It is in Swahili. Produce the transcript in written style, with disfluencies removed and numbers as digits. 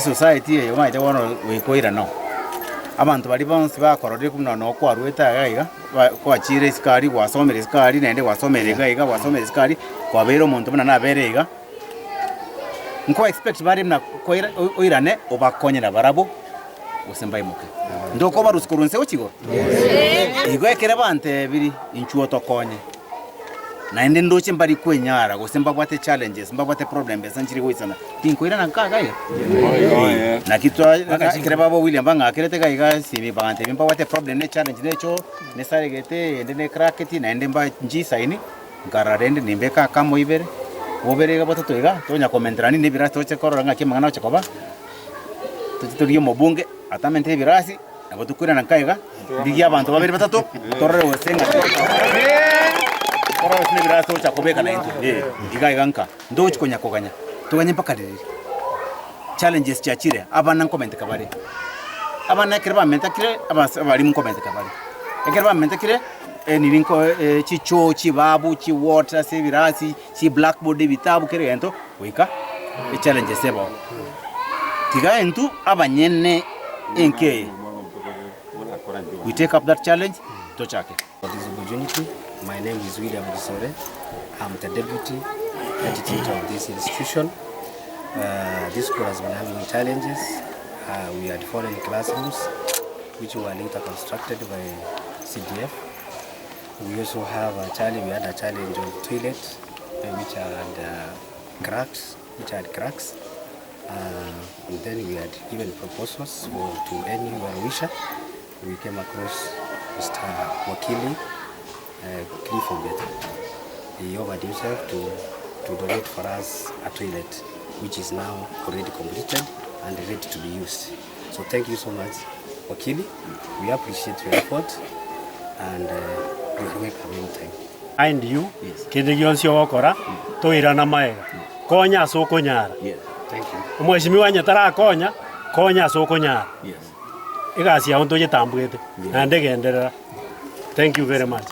society yo maite wono wikoira no abantu bali bonse bakorode kumna no kwarweta gaiga kwachire iskari wasomere iskari nende wasomere gaiga wasomere iskari kwabero omuntu muna naberega nko expect bari mna koira oirane obakonyera barabo osembaye muke ndoko baruskurunse ukigo igo ekere bante biri inchuo tokonye naende ndoche mbari kwenyara gosemba bwate challenges mbabwate problems sanchiri goisana tinkoira nankaga ya na kitwa nakachikire babo William banga akerete gaiga sibi bante bimba bwate problem ne challenge necho ne saregete ende ne cracketi naende mba njisa ini ngararende nimbeka kamo ibere oberega batatu iga tonya komentrani ne birasi toche korora kimangana chakoba tuturiyo mobunge atamente birasi abo tukwira nankaiga bigia abantu babiri batatu torre wesenga Kora wasine birasi tocha kobeka na into igaiga nka ndochi konya koganya tuganye mpaka diriri challenges chachire abana comment kabare abana kireba menta kire abali mu comment kabare ekireba menta kire nirinko chicho chibabu chi water se birasi chi blackboard bitabu kire ento wika challenges sebo tiga entu abanyene enke we take up that challenge to chake for this opportunity. My name is William Gisore. I'm the deputy editor of this institution. This school has been having challenges. We had foreign classrooms which were later constructed by CDF. We also have a challenge. We had a challenge of toilets which had cracks. And then we had given proposals to any wisher. We came across Mr. Wakili, Cliff Ombeta. He offered himself to donate for us a toilet, which is now already completed and ready to be used. So thank you so much, Wakili. We appreciate your effort and we are welcome anytime. And you, kende gionsi okora, toirana maega. Konya soko nyara. yes Thank you. Mheshimiwa nyatara konya soko nyara. yes Igasi ya onto yetambwete. Ande genderera. Thank you very much.